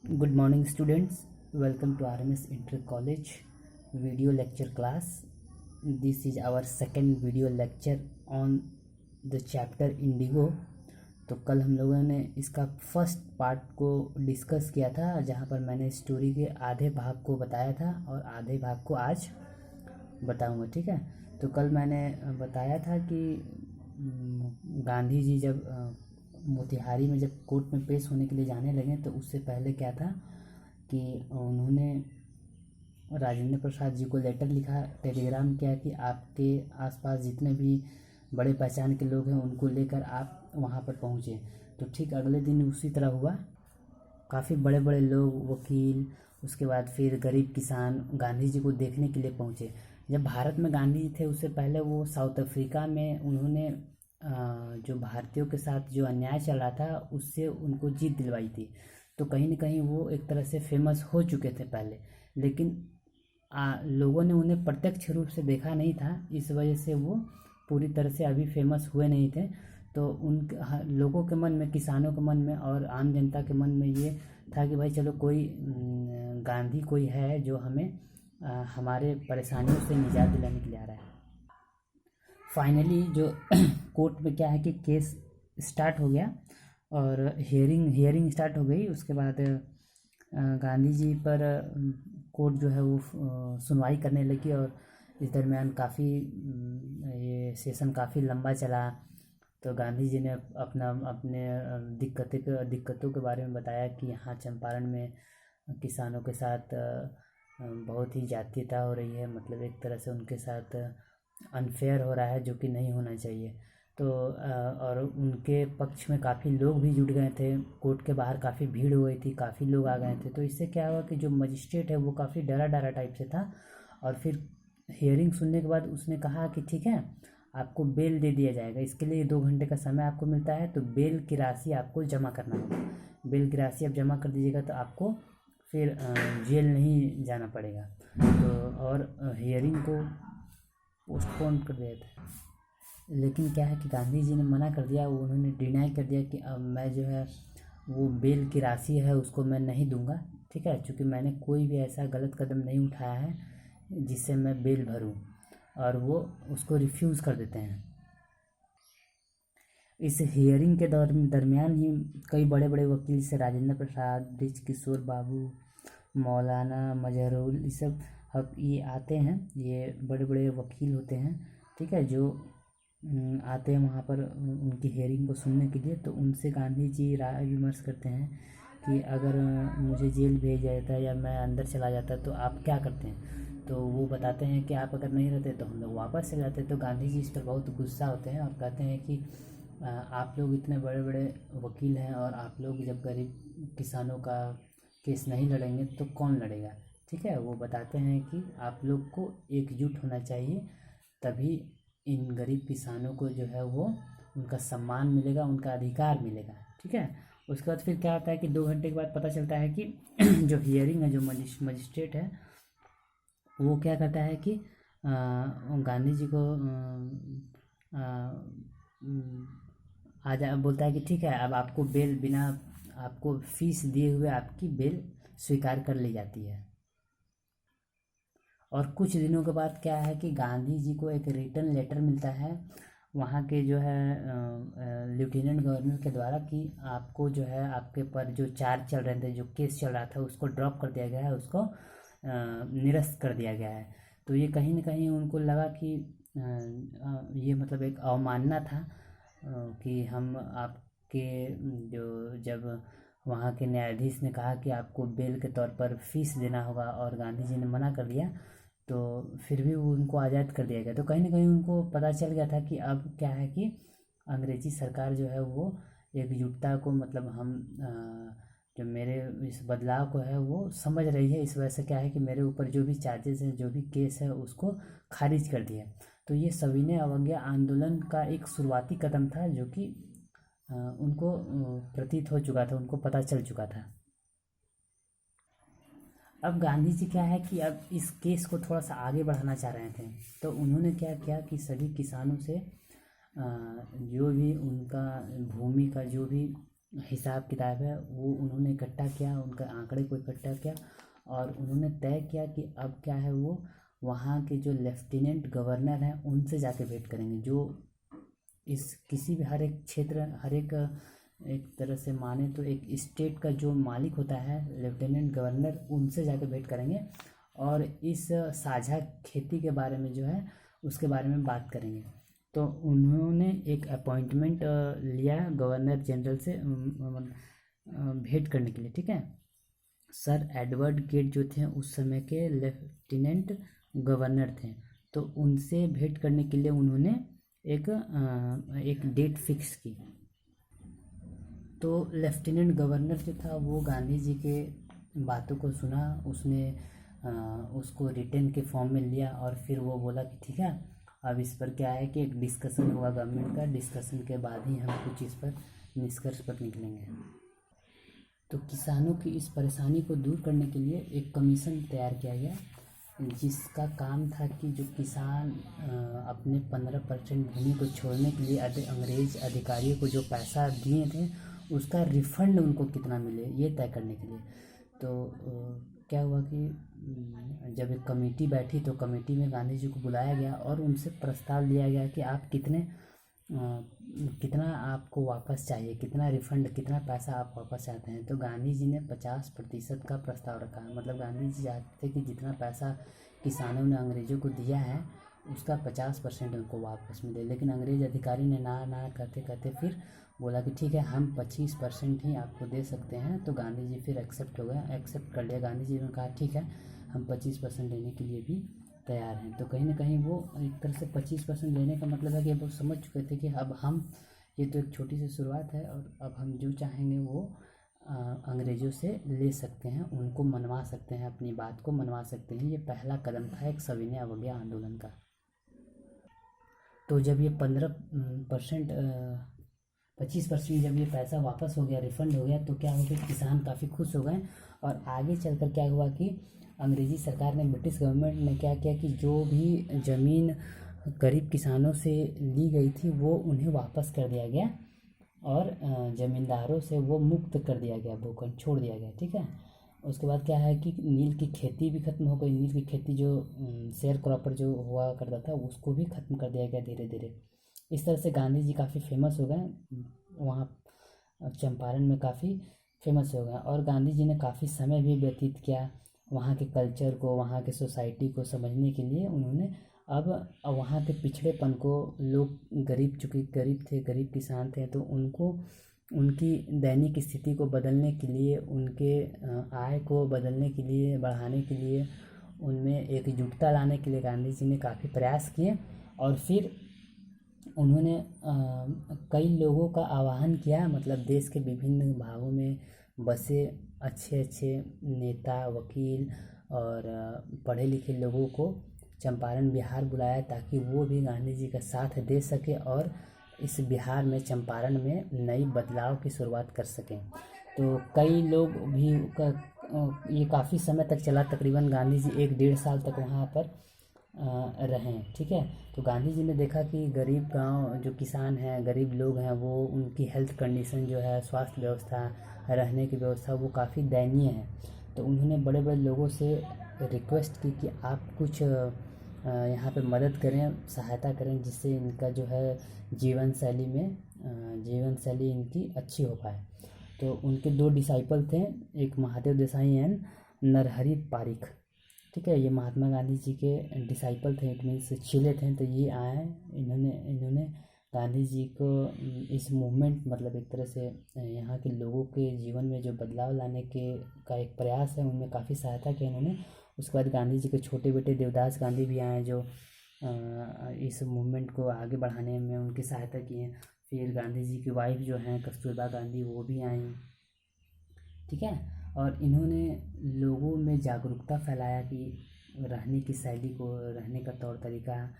Good morning, students. Welcome to RMS Inter College video lecture class. This is our second video lecture on the chapter Indigo. तो कल हम लोगों ने इसका first part को discuss किया था, जहाँ पर मैंने स्टोरी के आधे भाग को बताया था और आधे भाग को आज बताऊंगा। ठीक है, तो कल मैंने बताया था कि गांधी जी जब मोतिहारी में जब कोर्ट में पेश होने के लिए जाने लगे तो उससे पहले क्या था कि उन्होंने राजेंद्र प्रसाद जी को लेटर लिखा, टेलीग्राम किया कि आपके आसपास जितने भी बड़े पहचान के लोग हैं उनको लेकर आप वहाँ पर पहुँचे। तो ठीक अगले दिन उसी तरह हुआ, काफ़ी बड़े बड़े लोग, वकील, उसके बाद फिर गरीब किसान गांधी जी को देखने के लिए पहुँचे। जब भारत में गांधी जी थे उससे पहले वो साउथ अफ्रीका में उन्होंने जो भारतीयों के साथ जो अन्याय चल रहा था उससे उनको जीत दिलवाई थी। तो कहीं ना कहीं वो एक तरह से फेमस हो चुके थे पहले, लेकिन लोगों ने उन्हें प्रत्यक्ष रूप से देखा नहीं था, इस वजह से वो पूरी तरह से अभी फेमस हुए नहीं थे। तो उन लोगों के मन में, किसानों के मन में और आम जनता के मन में ये था कि भाई चलो कोई गांधी कोई है जो हमें हमारे परेशानियों से निजात दिलाने के लिए आ रहा है। फाइनली जो कोर्ट में क्या है कि केस स्टार्ट हो गया और हियरिंग स्टार्ट हो गई। उसके बाद गांधी जी पर कोर्ट जो है वो सुनवाई करने लगी और इस दरमियान काफ़ी ये सेशन काफ़ी लंबा चला। तो गांधी जी ने अपने दिक्कतों के बारे में बताया कि यहाँ चंपारण में किसानों के साथ बहुत ही जातीयता हो रही है, मतलब एक तरह से उनके साथ अनफेयर हो रहा है जो कि नहीं होना चाहिए। तो और उनके पक्ष में काफ़ी लोग भी जुट गए थे, कोर्ट के बाहर काफ़ी भीड़ हुई थी, काफ़ी लोग आ गए थे। तो इससे क्या हुआ कि जो मजिस्ट्रेट है वो काफ़ी डरा टाइप से था और फिर हियरिंग सुनने के बाद उसने कहा कि ठीक है, आपको बेल दे दिया जाएगा, इसके लिए 2 घंटे का समय आपको मिलता है, तो बेल की राशि आपको जमा करना होगा। बेल की राशि आप जमा कर दीजिएगा तो आपको फिर जेल नहीं जाना पड़ेगा। तो और हियरिंग को पोस्टपोन कर दिया था, लेकिन क्या है कि गांधी जी ने मना कर दिया, उन्होंने डिनाई कर दिया कि अब मैं जो है वो बेल की राशि है उसको मैं नहीं दूंगा। ठीक है, क्योंकि मैंने कोई भी ऐसा गलत कदम नहीं उठाया है जिससे मैं बेल भरूं, और वो उसको रिफ्यूज़ कर देते हैं। इस हियरिंग के दरमियान ही कई बड़े बड़े वकील जैसे राजेंद्र प्रसाद, ब्रिज किशोर बाबू, मौलाना मजहरुल, ये सब ये आते हैं, ये बड़े बड़े वकील होते हैं। ठीक है, जो आते हैं वहाँ पर उनकी हियरिंग को सुनने के लिए। तो उनसे गांधी जी राय विमर्श करते हैं कि अगर मुझे जेल भेज जाता है या मैं अंदर चला जाता तो आप क्या करते हैं। तो वो बताते हैं कि आप अगर नहीं रहते तो हम लोग वापस चले जाते। तो गांधी जी इस पर बहुत गुस्सा होते हैं और कहते हैं कि आप लोग इतने बड़े बड़े वकील हैं और आप लोग जब गरीब किसानों का केस नहीं लड़ेंगे तो कौन लड़ेगा। ठीक है, वो बताते हैं कि आप लोग को एकजुट होना चाहिए, तभी इन गरीब किसानों को जो है वो उनका सम्मान मिलेगा, उनका अधिकार मिलेगा। ठीक है, उसके बाद फिर क्या होता है कि 2 घंटे के बाद पता चलता है कि जो हियरिंग है, जो मजिस्ट्रेट है वो क्या करता है कि गांधी जी को बोलता है कि ठीक है, अब आपको बेल बिना आपको फीस दिए हुए आपकी बेल स्वीकार कर ली जाती है। और कुछ दिनों के बाद क्या है कि गांधी जी को एक रिटर्न लेटर मिलता है वहाँ के जो है लेफ्टिनेंट गवर्नर के द्वारा कि आपको जो है आपके पर जो चार्ज चल रहे थे, जो केस चल रहा था उसको ड्रॉप कर दिया गया है, उसको निरस्त कर दिया गया है। तो ये कहीं ना कहीं उनको लगा कि ये मतलब एक अवमानना था कि हम आपके जो जब वहाँ के न्यायाधीश ने कहा कि आपको बेल के तौर पर फीस देना होगा और गांधी जी ने मना कर दिया, तो फिर भी वो उनको आज़ाद कर दिया गया। तो कहीं ना कहीं उनको पता चल गया था कि अब क्या है कि अंग्रेजी सरकार जो है वो एकजुटता को, मतलब हम जो मेरे इस बदलाव को है वो समझ रही है, इस वजह से क्या है कि मेरे ऊपर जो भी चार्जेस हैं, जो भी केस है उसको खारिज कर दिया। तो ये सविनय अवज्ञा आंदोलन का एक शुरुआती कदम था जो कि उनको प्रतीत हो चुका था, उनको पता चल चुका था। अब गांधी जी क्या है कि अब इस केस को थोड़ा सा आगे बढ़ाना चाह रहे थे। तो उन्होंने क्या किया कि सभी किसानों से जो भी उनका भूमि का जो भी हिसाब किताब है वो उन्होंने इकट्ठा किया, उनका आंकड़े को इकट्ठा किया और उन्होंने तय किया कि अब क्या है वो वहाँ के जो लेफ्टिनेंट गवर्नर हैं उनसे जाके भेंट करेंगे, जो इस किसी भी हर एक क्षेत्र हर एक एक तरह से माने तो एक स्टेट का जो मालिक होता है लेफ्टिनेंट गवर्नर, उनसे जाके भेंट करेंगे और इस साझा खेती के बारे में जो है उसके बारे में बात करेंगे। तो उन्होंने एक अपॉइंटमेंट लिया गवर्नर जनरल से भेंट करने के लिए, ठीक है। सर एडवर्ड गेट जो थे उस समय के लेफ्टिनेंट गवर्नर थे, तो उनसे भेंट करने के लिए उन्होंने एक डेट फिक्स की। तो लेफ्टिनेंट गवर्नर जो था वो गांधी जी के बातों को सुना, उसने उसको रिटर्न के फॉर्म में लिया और फिर वो बोला कि ठीक है अब इस पर क्या है कि एक डिस्कशन हुआ गवर्नमेंट का, डिस्कशन के बाद ही हम कुछ इस पर निष्कर्ष पर निकलेंगे। तो किसानों की इस परेशानी को दूर करने के लिए एक कमीशन तैयार किया गया, जिसका काम था कि जो किसान अपने 15% भूमि को छोड़ने के लिए अंग्रेज अधिकारियों को जो पैसा दिए थे उसका रिफंड उनको कितना मिले ये तय करने के लिए। तो क्या हुआ कि जब एक कमेटी बैठी तो कमेटी में गांधी जी को बुलाया गया और उनसे प्रस्ताव लिया गया कि आप कितना आपको वापस चाहिए, कितना रिफंड, कितना पैसा आप वापस चाहते हैं। तो गांधी जी ने 50% का प्रस्ताव रखा, मतलब गांधी जी चाहते थे कि जितना पैसा किसानों ने अंग्रेज़ों को दिया है उसका 50% उनको वापस मिले, लेकिन अंग्रेज़ अधिकारी ने ना ना कहते कहते फिर बोला कि ठीक है हम 25% ही आपको दे सकते हैं। तो गांधी जी फिर एक्सेप्ट कर लिया। गांधी जी ने कहा ठीक है हम 25% देने के लिए भी तैयार हैं। तो कहीं ना कहीं वो एक तरह से 25% लेने का मतलब है कि वो समझ चुके थे कि अब हम ये तो एक छोटी सी शुरुआत है और अब हम जो चाहेंगे वो अंग्रेज़ों से ले सकते हैं, उनको मनवा सकते हैं, अपनी बात को मनवा सकते हैं। ये पहला कदम था एक सविनय अवज्ञा आंदोलन का। तो जब ये 25% जब ये पैसा वापस हो गया, रिफ़ंड हो गया, तो क्या हो गया किसान काफ़ी खुश हो गए। और आगे चलकर क्या हुआ कि अंग्रेज़ी सरकार ने, ब्रिटिश गवर्नमेंट ने क्या किया कि जो भी ज़मीन गरीब किसानों से ली गई थी वो उन्हें वापस कर दिया गया और ज़मींदारों से वो मुक्त कर दिया गया, भूखंड छोड़ दिया गया, ठीक है। उसके बाद क्या है कि नील की खेती भी ख़त्म हो गई। नील की खेती जो शेयर क्रॉपर जो हुआ करता था उसको भी ख़त्म कर दिया गया धीरे धीरे। इस तरह से गांधी जी काफ़ी फेमस हो गए, वहाँ चंपारण में काफ़ी फेमस हो गए और गांधी जी ने काफ़ी समय भी व्यतीत किया वहाँ के कल्चर को, वहाँ के सोसाइटी को समझने के लिए। उन्होंने अब वहाँ के पिछड़ेपन को, लोग गरीब थे, गरीब किसान थे, तो उनको उनकी दैनिक स्थिति को बदलने के लिए, उनके आय को बदलने के लिए, बढ़ाने के लिए, उनमें एकजुटता लाने के लिए गांधी जी ने काफ़ी प्रयास किए। और फिर उन्होंने कई लोगों का आह्वान किया, मतलब देश के विभिन्न भागों में बसे अच्छे अच्छे नेता, वकील और पढ़े लिखे लोगों को चंपारण बिहार बुलाया ताकि वो भी गांधी जी का साथ दे सके और इस बिहार में, चंपारण में नई बदलाव की शुरुआत कर सकें। तो कई लोग भी ये काफ़ी समय तक चला, तकरीबन गांधी जी 1-1.5 साल तक वहाँ पर रहें, ठीक है। तो गांधी जी ने देखा कि गरीब गांव जो किसान हैं, गरीब लोग हैं, वो उनकी हेल्थ कंडीशन जो है, स्वास्थ्य व्यवस्था, रहने की व्यवस्था वो काफ़ी दयनीय है। तो उन्होंने बड़े बड़े लोगों से रिक्वेस्ट की कि आप कुछ यहाँ पे मदद करें, सहायता करें, जिससे इनका जो है जीवन शैली इनकी अच्छी हो पाए। तो उनके 2 डिसाइपल थे, एक महादेव देसाई एंड नरहरि पारिख, ठीक है। ये महात्मा गांधी जी के डिसाइपल थे, इट मीन्स चेले थे। तो ये आए, इन्होंने गांधी जी को इस मूवमेंट, मतलब एक तरह से यहाँ के लोगों के जीवन में जो बदलाव लाने का एक प्रयास है, उनमें काफ़ी सहायता की इन्होंने। उसके बाद गांधी जी के छोटे बेटे देवदास गांधी भी आए, जो इस मूवमेंट को आगे बढ़ाने में उनकी सहायता की है। फिर गांधी जी की वाइफ जो हैं कस्तूरबा गांधी, वो भी आई, ठीक है। और इन्होंने लोगों में जागरूकता फैलाया कि रहने की शैली को, रहने का तौर तरीका,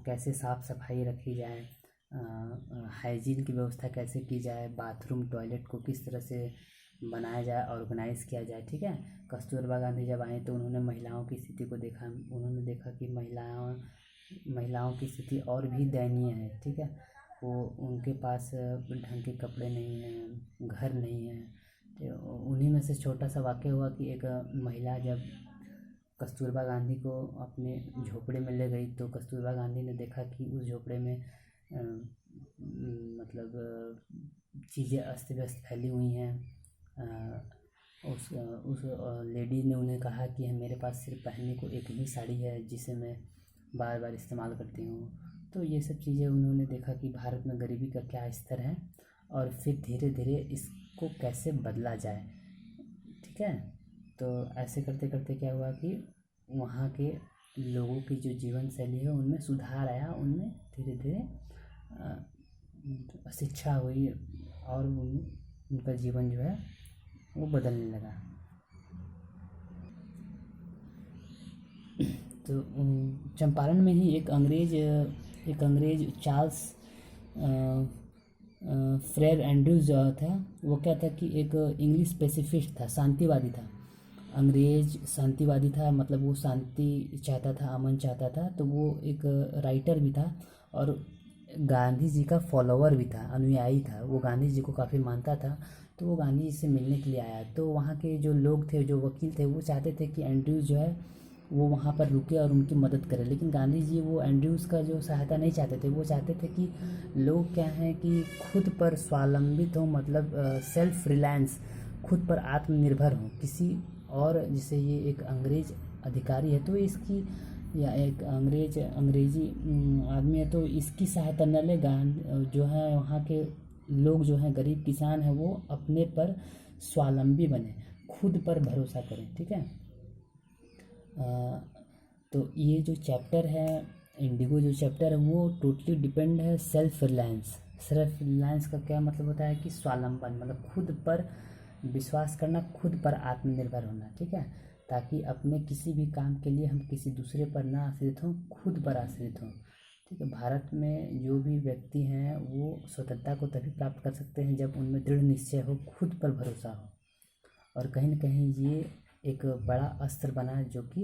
कैसे साफ़ सफाई रखी जाए, हाइजीन की व्यवस्था कैसे की जाए, बाथरूम टॉयलेट को किस तरह से बनाया जाए, ऑर्गेनाइज़ किया जाए, ठीक है। कस्तूरबा गांधी जब आई तो उन्होंने महिलाओं की स्थिति को देखा, उन्होंने देखा कि महिलाओं की स्थिति और भी दयनीय है, ठीक है। वो उनके पास ढंग के कपड़े नहीं हैं, घर नहीं है। तो उन्हीं में से छोटा सा वाक़या हुआ कि एक महिला जब कस्तूरबा गांधी को अपने झोपड़े में ले गई, तो कस्तूरबा गांधी ने देखा कि उस झोपड़े में मतलब चीज़ें अस्त व्यस्त फैली हुई हैं। उस लेडी ने उन्हें कहा कि मेरे पास सिर्फ पहनने को एक ही साड़ी है जिसे मैं बार बार इस्तेमाल करती हूँ। तो ये सब चीज़ें उन्होंने देखा कि भारत में गरीबी का क्या स्तर है और फिर धीरे धीरे इसको कैसे बदला जाए। ठीक है, तो ऐसे करते करते क्या हुआ कि वहाँ के लोगों की जो जीवन शैली है उनमें सुधार आया, उनमें धीरे धीरे शिक्षा हुई और उनका जीवन जो है वो बदलने लगा। तो चंपारण में ही एक अंग्रेज चार्ल्स फ्रेयर एंड्रूज जो था, वो क्या था कि एक इंग्लिश पैसिफिस्ट था, शांतिवादी था। अंग्रेज शांतिवादी था, मतलब वो शांति चाहता था, अमन चाहता था। तो वो एक राइटर भी था और गांधी जी का फॉलोवर भी था, अनुयायी था। वो गांधी जी को काफ़ी मानता था। तो वो गांधी जी से मिलने के लिए आया। तो वहाँ के जो लोग थे, जो वकील थे, वो चाहते थे कि एंड्रूज जो है वो वहाँ पर रुके और उनकी मदद करे। लेकिन गांधी जी वो एंड्रूज का जो सहायता नहीं चाहते थे। वो चाहते थे कि लोग क्या हैं कि खुद पर स्वावलंबित हों, मतलब सेल्फ रिलायंस, खुद पर आत्मनिर्भर हों। किसी और, जैसे ये एक अंग्रेज अधिकारी है तो इसकी, या एक अंग्रेजी आदमी है तो इसकी सहायता न ले। जो है वहाँ के लोग जो हैं, गरीब किसान हैं, वो अपने पर स्वावलंबी बने, खुद पर भरोसा करें। ठीक है, तो ये जो चैप्टर है, इंडिगो जो चैप्टर है, वो टोटली डिपेंड है सेल्फ रिलायंस। सेल्फ रिलायंस का क्या मतलब होता है कि स्वावलंबन, मतलब खुद पर विश्वास करना, खुद पर आत्मनिर्भर होना। ठीक है, ताकि अपने किसी भी काम के लिए हम किसी दूसरे पर ना आश्रित हों, खुद पर आश्रित हों। ठीक है, भारत में जो भी व्यक्ति हैं वो स्वतंत्रता को तभी प्राप्त कर सकते हैं जब उनमें दृढ़ निश्चय हो, खुद पर भरोसा हो। और कहीं न कहीं ये एक बड़ा अस्त्र बना जो कि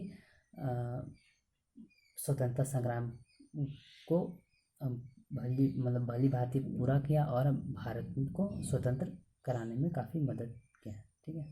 स्वतंत्रता संग्राम को भली भांति पूरा किया और भारत को स्वतंत्र कराने में काफ़ी मदद किया। ठीक है।